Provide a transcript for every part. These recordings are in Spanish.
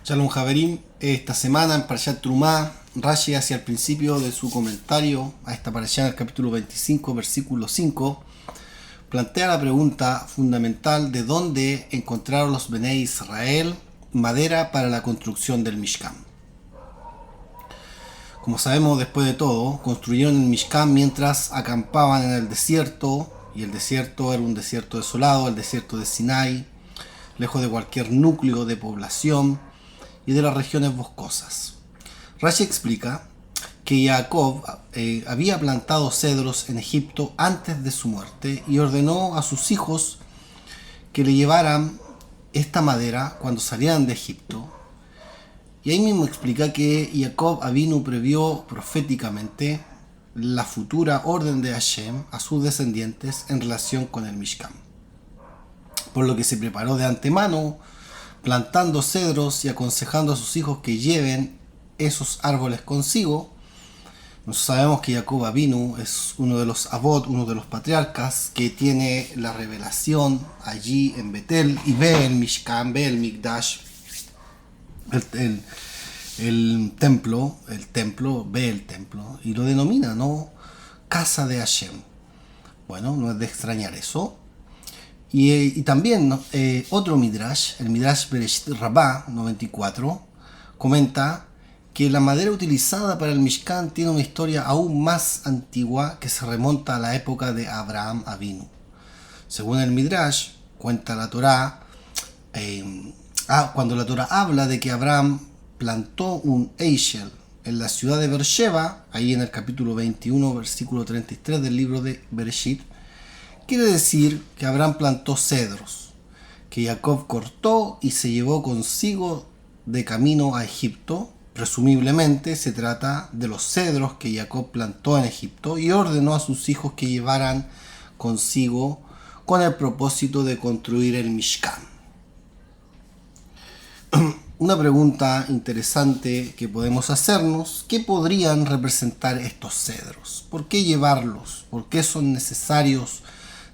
Shalom Javerim, esta semana en Parashat Trumá, Rashi hacia el principio de su comentario a esta parashá, en el capítulo 25, versículo 5, plantea la pregunta fundamental de dónde encontraron los Benei Israel madera para la construcción del Mishkan. Como sabemos, después de todo, construyeron el Mishkan mientras acampaban en el desierto, y el desierto era un desierto desolado, el desierto de Sinai, lejos de cualquier núcleo de población y de las regiones boscosas. Rashi explica que Jacob había plantado cedros en Egipto antes de su muerte y ordenó a sus hijos que le llevaran esta madera cuando salieran de Egipto. Y ahí mismo explica que Jacob Avinu previó proféticamente la futura orden de Hashem a sus descendientes en relación con el Mishkan, por lo que se preparó de antemano plantando cedros y aconsejando a sus hijos que lleven esos árboles consigo. Nosotros sabemos que Jacob Avinu es uno de los Avot, uno de los patriarcas que tiene la revelación allí en Betel y ve el Mishkan, ve el Mikdash, el templo, ve el templo y lo denomina, ¿no?, casa de Hashem. Bueno, no es de extrañar eso. Y también otro Midrash, el Midrash Bereshit Rabbah 94, comenta que la madera utilizada para el Mishkan tiene una historia aún más antigua que se remonta a la época de Abraham Avinu. Según el Midrash, cuenta la Torá, cuando la Torá habla de que Abraham plantó un Eichel en la ciudad de Beersheba, ahí en el capítulo 21, versículo 33 del libro de Bereshit, quiere decir que Abraham plantó cedros, que Jacob cortó y se llevó consigo de camino a Egipto. Presumiblemente se trata de los cedros que Jacob plantó en Egipto y ordenó a sus hijos que llevaran consigo con el propósito de construir el Mishkan. Una pregunta interesante que podemos hacernos: ¿qué podrían representar estos cedros? ¿Por qué llevarlos? ¿Por qué son necesarios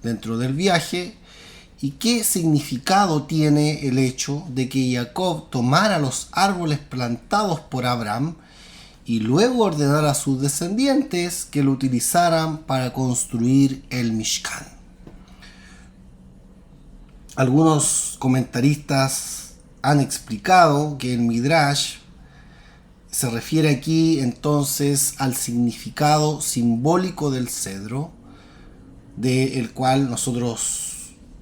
dentro del viaje? ¿Y qué significado tiene el hecho de que Jacob tomara los árboles plantados por Abraham y luego ordenara a sus descendientes que lo utilizaran para construir el Mishkan? Algunos comentaristas han explicado que el Midrash se refiere aquí entonces al significado simbólico del cedro, del cual nosotros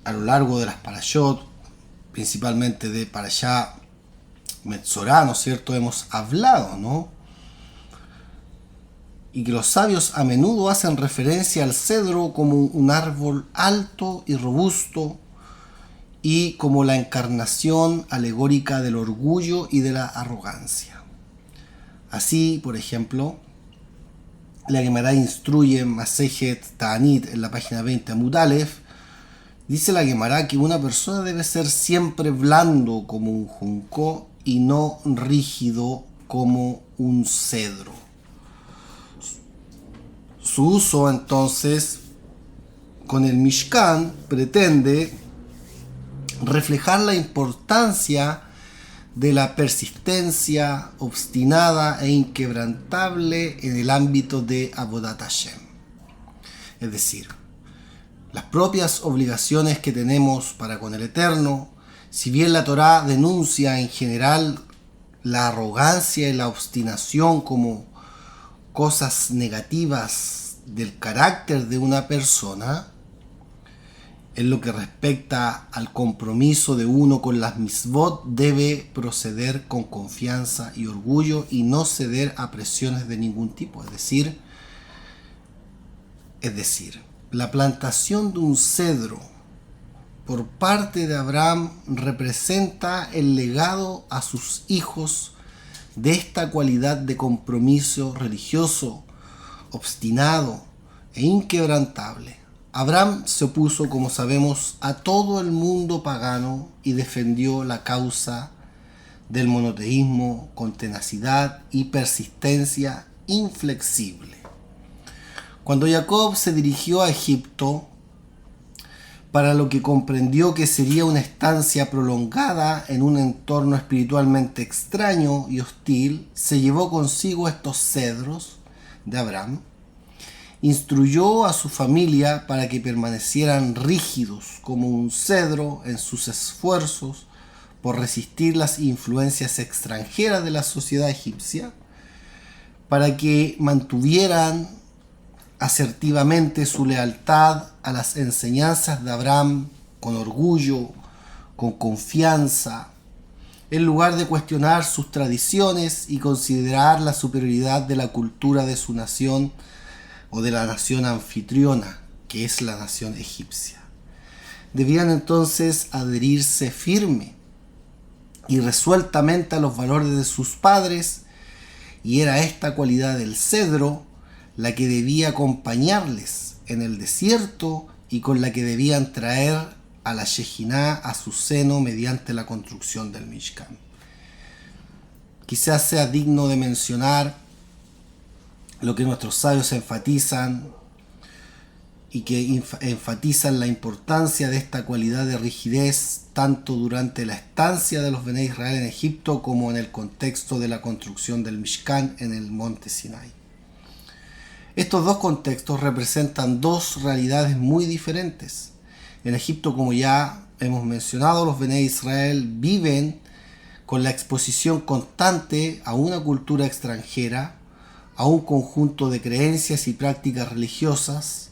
a lo largo de las parashot, principalmente de Parashá Metzorá, ¿no es cierto?, hemos hablado, ¿no? Y que los sabios a menudo hacen referencia al cedro como un árbol alto y robusto y como la encarnación alegórica del orgullo y de la arrogancia. Así, por ejemplo, la Gemara instruye en Masejet Ta'anit en la página 20 Amud Aleph, dice la Gemara que una persona debe ser siempre blando como un junco y no rígido como un cedro. Su uso entonces con el Mishkan pretende reflejar la importancia de la persistencia obstinada e inquebrantable en el ámbito de Avodat Hashem. Es decir, las propias obligaciones que tenemos para con el Eterno. Si bien la Torá denuncia en general la arrogancia y la obstinación como cosas negativas del carácter de una persona, en lo que respecta al compromiso de uno con las mitzvot, debe proceder con confianza y orgullo y no ceder a presiones de ningún tipo. Es decir, la plantación de un cedro por parte de Abraham representa el legado a sus hijos de esta cualidad de compromiso religioso, obstinado e inquebrantable. Abraham se opuso, como sabemos, a todo el mundo pagano y defendió la causa del monoteísmo con tenacidad y persistencia inflexible. Cuando Jacob se dirigió a Egipto para lo que comprendió que sería una estancia prolongada en un entorno espiritualmente extraño y hostil, se llevó consigo estos cedros de Abraham, instruyó a su familia para que permanecieran rígidos como un cedro en sus esfuerzos por resistir las influencias extranjeras de la sociedad egipcia, para que mantuvieran asertivamente su lealtad a las enseñanzas de Abraham con orgullo, con confianza, en lugar de cuestionar sus tradiciones y considerar la superioridad de la cultura de su nación o de la nación anfitriona, que es la nación egipcia. Debían entonces adherirse firme y resueltamente a los valores de sus padres, y era esta cualidad del cedro la que debía acompañarles en el desierto y con la que debían traer a la Shejiná a su seno mediante la construcción del Mishkan. Quizás sea digno de mencionar lo que nuestros sabios enfatizan y que enfatizan la importancia de esta cualidad de rigidez tanto durante la estancia de los Bené Israel en Egipto como en el contexto de la construcción del Mishkan en el monte Sinai. Estos dos contextos representan dos realidades muy diferentes. En Egipto, como ya hemos mencionado, los Bené Israel viven con la exposición constante a una cultura extranjera, a un conjunto de creencias y prácticas religiosas.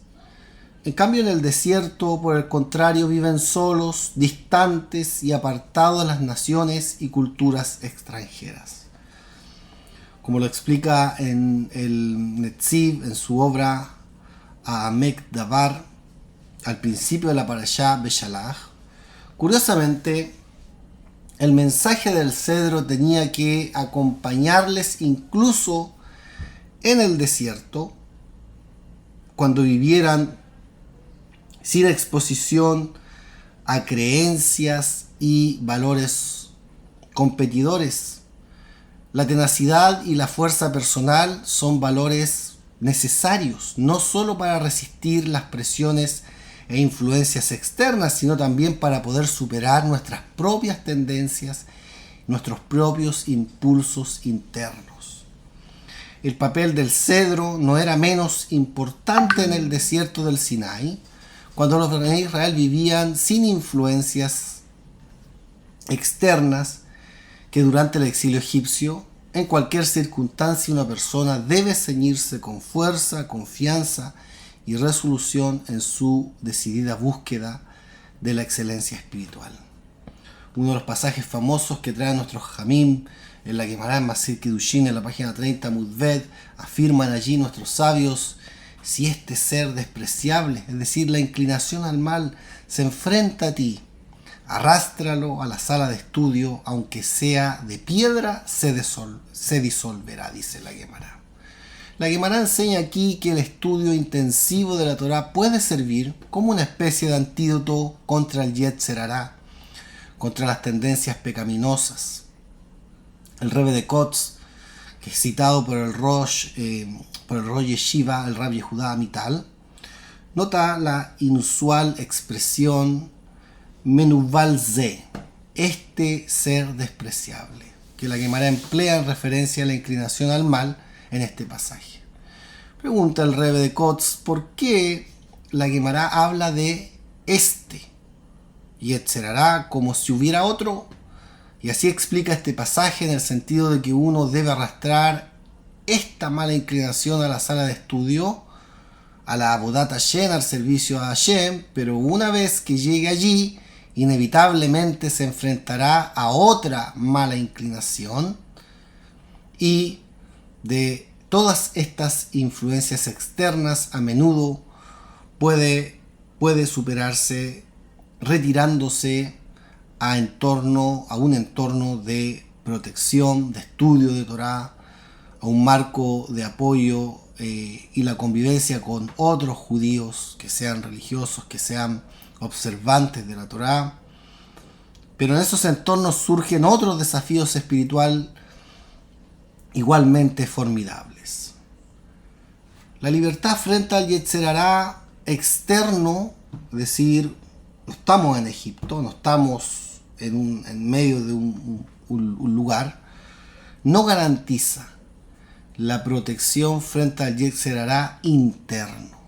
En cambio, en el desierto, por el contrario, viven solos, distantes y apartados de las naciones y culturas extranjeras. Como lo explica en el Netziv, en su obra Aamek Davar, al principio de la Parashá Beshalach, curiosamente, el mensaje del cedro tenía que acompañarles incluso en el desierto, cuando vivieran sin exposición a creencias y valores competidores. La tenacidad y la fuerza personal son valores necesarios, no solo para resistir las presiones e influencias externas, sino también para poder superar nuestras propias tendencias, nuestros propios impulsos internos. El papel del cedro no era menos importante en el desierto del Sinai, cuando los de Israel vivían sin influencias externas, que durante el exilio egipcio, en cualquier circunstancia, una persona debe ceñirse con fuerza, confianza y resolución en su decidida búsqueda de la excelencia espiritual. Uno de los pasajes famosos que traen nuestros Jamim en la Gemara en Masir Kiddushin, en la página 30, Mudved, afirman allí nuestros sabios: si este ser despreciable, es decir, la inclinación al mal, se enfrenta a ti, arrástralo a la sala de estudio, aunque sea de piedra, se disolverá, dice la Gemara. La Gemara enseña aquí que el estudio intensivo de la Torá puede servir como una especie de antídoto contra el Yetzer Hará, contra las tendencias pecaminosas. El Rebbe de Kotz, que es citado por el Rosh Yeshiva, el Rabbi Yehudá Amital, nota la inusual expresión Menuval Ze, este ser despreciable, que la Gemara emplea en referencia a la inclinación al mal en este pasaje. Pregunta el Rebbe de Kotz, ¿por qué la Gemara habla de este Yetzer Hará como si hubiera otro? Y así explica este pasaje en el sentido de que uno debe arrastrar esta mala inclinación a la sala de estudio, a la Avodat Hashem, al servicio a Hashem, pero una vez que llegue allí, inevitablemente se enfrentará a otra mala inclinación, y de todas estas influencias externas a menudo puede superarse retirándose a un entorno de protección, de estudio de Torá, a un marco de apoyo y la convivencia con otros judíos que sean religiosos, que sean observantes de la Torá. Pero en esos entornos surgen otros desafíos espirituales igualmente formidables. La libertad frente al Yetzer Hará externo, es decir, no estamos en Egipto, no estamos en medio de un lugar, no garantiza la protección frente al Yetzer Hará interno,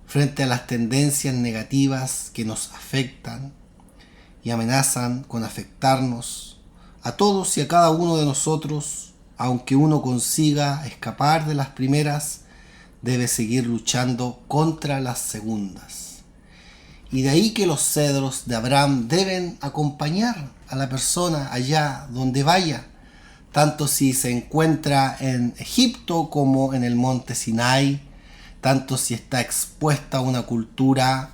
frente a las tendencias negativas que nos afectan y amenazan con afectarnos a todos y a cada uno de nosotros. Aunque uno consiga escapar de las primeras, debe seguir luchando contra las segundas. Y de ahí que los cedros de Abraham deben acompañar a la persona allá donde vaya, tanto si se encuentra en Egipto como en el monte Sinai, tanto si está expuesta a una cultura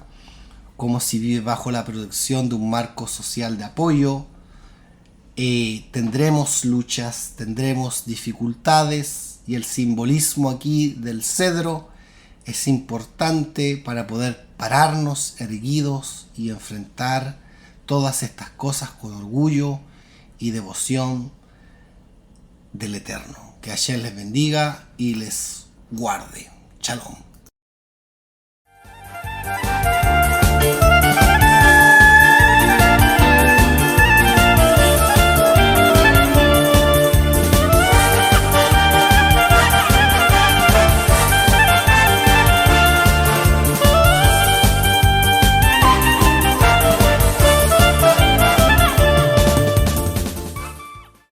como si vive bajo la protección de un marco social de apoyo. Tendremos luchas, tendremos dificultades, y el simbolismo aquí del cedro es importante para poder pararnos erguidos y enfrentar todas estas cosas con orgullo y devoción del Eterno. Que Hashem les bendiga y les guarde. Shalom.